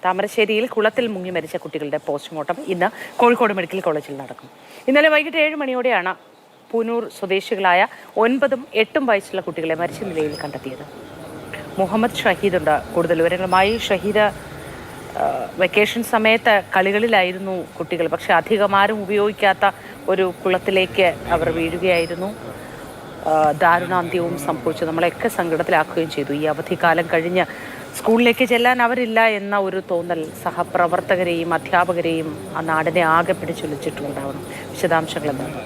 താമരശ്ശേരിയിൽ കുളത്തിൽ മുങ്ങി മരിച്ച കുട്ടികളുടെ പോസ്റ്റ്മോർട്ടം ഇന്ന് കോഴിക്കോട് മെഡിക്കൽ കോളേജിൽ നടക്കും. ഇന്നലെ വൈകിട്ട് 7 മണിയോടെയാണ് പൂനൂർ സ്വദേശികളായ 9ഉം 8ഉം വയസ്സുള്ള കുട്ടികളെ മരിച്ച നിലയിൽ കണ്ടെത്തിയത്. മുഹമ്മദ് ഷഹീദുണ്ട് കൂടുതൽ വിവരങ്ങളുമായി. ഷഹീദ്, വെക്കേഷൻ സമയത്ത് കളികളിലായിരുന്നു കുട്ടികൾ, പക്ഷെ അധികമാരും ഉപയോഗിക്കാത്ത ഒരു കുളത്തിലേക്ക് അവർ വീഴുകയായിരുന്നു. ദാരുണാന്ത്യവും സംഭവിച്ചു, നമ്മളെയൊക്കെ സങ്കടത്തിലാക്കുകയും ചെയ്തു. ഈ അവധിക്കാലം കഴിഞ്ഞ് സ്കൂളിലേക്ക് ചെല്ലാൻ അവരില്ല എന്ന ഒരു തോന്നൽ സഹപ്രവർത്തകരെയും അധ്യാപകരെയും ആ നാടിനെ ആകെ പിടിച്ചൊലിച്ചിട്ടുണ്ടാവണം. വിശദാംശങ്ങൾ എന്താണ്?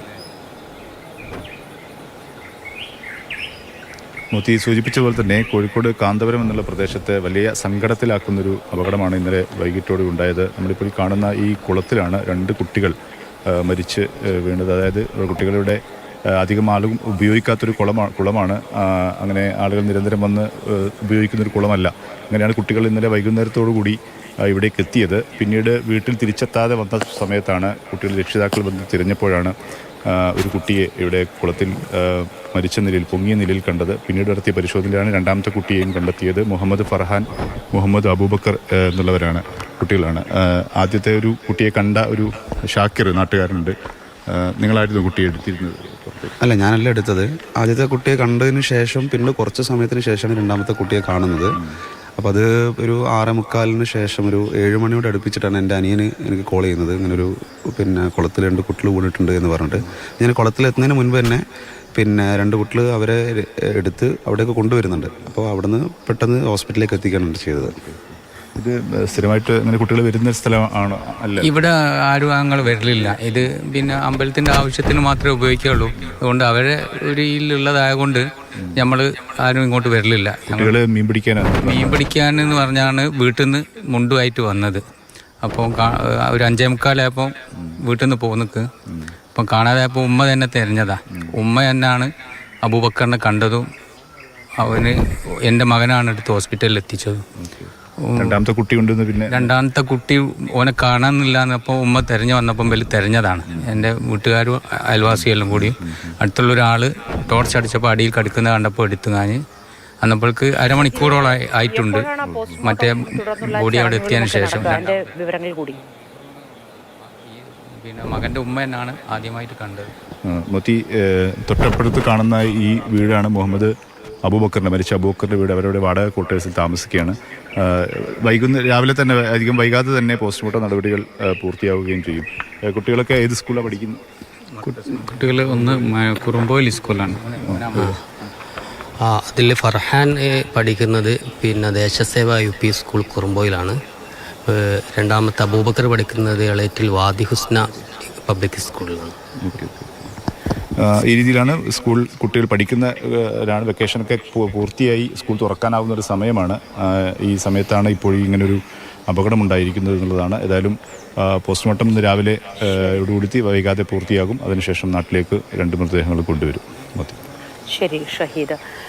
മോത്തി സൂചിപ്പിച്ച പോലെ തന്നെ കോഴിക്കോട് കാന്തപുരം എന്നുള്ള പ്രദേശത്തെ വലിയ സങ്കടത്തിലാക്കുന്നൊരു അപകടമാണ് ഇന്നലെ വൈകിട്ടോടെ ഉണ്ടായത്. നമ്മളിപ്പോൾ കാണുന്ന ഈ കുളത്തിലാണ് 2 കുട്ടികൾ മരിച്ച് വീണത്. അതായത് കുട്ടികളുടെ അധികം ആളും ഉപയോഗിക്കാത്തൊരു കുളമാണ്. അങ്ങനെ ആളുകൾ നിരന്തരം വന്ന് ഉപയോഗിക്കുന്നൊരു കുളമല്ല. അങ്ങനെയാണ് കുട്ടികൾ ഇന്നലെ വൈകുന്നേരത്തോടു കൂടി ഇവിടേക്ക് എത്തിയത്. പിന്നീട് വീട്ടിൽ തിരിച്ചെത്താതെ വന്ന സമയത്താണ് കുട്ടികൾ രക്ഷിതാക്കൾ വന്ന് തിരഞ്ഞപ്പോഴാണ് ഒരു കുട്ടിയെ ഇവിടെ കുളത്തിൽ മരിച്ച നിലയിൽ, പൊങ്ങിയ നിലയിൽ കണ്ടത്. പിന്നീട് നടത്തിയ പരിശോധനയിലാണ് 2ാമത്തെ കുട്ടിയെയും കണ്ടെത്തിയത്. മുഹമ്മദ് ഫർഹാൻ, മുഹമ്മദ് അബൂബക്കർ എന്നുള്ളവരാണ് കുട്ടികളാണ്. ആദ്യത്തെ ഒരു കുട്ടിയെ കണ്ട ഒരു ഷാക്കിർ നാട്ടുകാരനുണ്ട്. നിങ്ങളായിരുന്നു കുട്ടിയെ എടുത്തിരുന്നത്? അല്ല, ഞാനല്ല എടുത്തത്. ആദ്യത്തെ കുട്ടിയെ കണ്ടതിന് ശേഷം പിന്നെ കുറച്ച് സമയത്തിന് ശേഷമാണ് 2ാമത്തെ കുട്ടിയെ കാണുന്നത്. അപ്പോൾ അത് ഒരു 6:45 ശേഷം ഒരു 7 മണിയോട് അടുപ്പിച്ചിട്ടാണ് എൻ്റെ അനിയന് എനിക്ക് കോൾ ചെയ്യുന്നത്. ഇങ്ങനൊരു കുളത്തിൽ 2 കുട്ടികൾ വീണിട്ടുണ്ട് എന്ന് പറഞ്ഞിട്ട്. ഞാൻ കുളത്തിലെത്തുന്നതിന് മുൻപ് തന്നെ 2 കുട്ടികൾ അവരെ എടുത്ത് അവിടേക്ക് കൊണ്ടുവരുന്നുണ്ട്. അപ്പോൾ അവിടുന്ന് പെട്ടെന്ന് ഹോസ്പിറ്റലിലേക്ക് എത്തിക്കുകയാണ് ചെയ്തത്. ഇത് സ്ഥിരമായിട്ട് അങ്ങനെ കുട്ടികൾ വരുന്ന സ്ഥലമാണ് അല്ല? ഇവിടെ ആരും അങ്ങനെ വരലില്ല. ഇത് അമ്പലത്തിൻ്റെ ആവശ്യത്തിന് മാത്രമേ ഉപയോഗിക്കുകയുള്ളൂ. അതുകൊണ്ട് അവരെ ഒരു ഇതിലുള്ളതായതുകൊണ്ട് നമ്മൾ ആരും ഇങ്ങോട്ട് വരലില്ല. കുട്ടികൾ മീൻ പിടിക്കാനെന്ന് പറഞ്ഞാണ് വീട്ടിൽ നിന്ന് മുണ്ടുമായിട്ട് വന്നത്. അപ്പോൾ ഒരു 5:45 വീട്ടിൽ നിന്ന് പോന്നിക്ക്. അപ്പം കാണാതായപ്പോൾ ഉമ്മ തന്നെ തിരഞ്ഞതാ. ഉമ്മ തന്നെയാണ് അബൂബക്കറിനെ കണ്ടതും അവന് എൻ്റെ മകനാണ് എടുത്ത് ഹോസ്പിറ്റലിൽ എത്തിച്ചതും. 2ാമത്തെ കുട്ടി ഉണ്ടെന്ന് പിന്നെ 2ാമത്തെ കുട്ടി ഓനെ കാണാനില്ല എന്നപ്പോൾ ഉമ്മ തിരഞ്ഞു വന്നപ്പം തിരഞ്ഞതാണ്. എൻ്റെ വീട്ടുകാരും അയൽവാസിയെല്ലാം കൂടി അടുത്തുള്ള ഒരാൾ ടോർച്ച് അടിച്ചപ്പോൾ അടിയിൽ കടുക്കുന്നത് കണ്ടപ്പോൾ എടുത്തു ഞാൻ. അന്നപ്പോൾക്ക് അരമണിക്കൂറോളം ആയിട്ടുണ്ട് ബോഡി അവിടെ എത്തിയതിന് ശേഷം. മകൻ്റെ ഉമ്മ തന്നെയാണ് ആദ്യമായിട്ട് കണ്ടത്. മോത്തി, തൊട്ടപ്പുറത്ത് കാണുന്ന ഈ വീടാണ് മുഹമ്മദ് അബൂബക്കറിൻ്റെ, മരിച്ച അബൂബക്കറിൻ്റെ വീട്. അവരുടെ വാടക ക്വാർട്ടേഴ്സിൽ താമസിക്കുകയാണ്. രാവിലെ തന്നെ, അധികം വൈകാതെ തന്നെ പോസ്റ്റ്മോർട്ടം നടപടികൾ പൂർത്തിയാവുകയും ചെയ്യും. കുട്ടികളൊക്കെ ഏത് സ്കൂളിലാണ് പഠിക്കുന്നത്? കുട്ടികൾ ഒന്ന് കുറുമ്പോയിൽ സ്കൂളാണ്. അതിൽ ഫർഹാൻ പഠിക്കുന്നത് ദേശസേവ UP സ്കൂൾ കുറുമ്പോയിലാണ്. 2ാമത്തെ അബൂബക്കർ പഠിക്കുന്നത് എളേറ്റിൽ വാദി ഹുസ്ന പബ്ലിക് സ്കൂളിലാണ്. ഈ രീതിയിലാണ് സ്കൂൾ കുട്ടികൾ പഠിക്കുന്നവരാണ്. വെക്കേഷനൊക്കെ പൂർത്തിയായി സ്കൂൾ തുറക്കാനാവുന്ന ഒരു സമയമാണ്. ഈ സമയത്താണ് ഇപ്പോൾ ഇങ്ങനൊരു അപകടമുണ്ടായിരിക്കുന്നത് എന്നുള്ളതാണ്. ഏതായാലും പോസ്റ്റ്മോർട്ടം ഇന്ന് രാവിലെ യോടുകൂടി വൈകാതെ പൂർത്തിയാകും. അതിനുശേഷം നാട്ടിലേക്ക് 2 മൃതദേഹങ്ങൾ കൊണ്ടുവരും. ശരി ഷഹീദ്.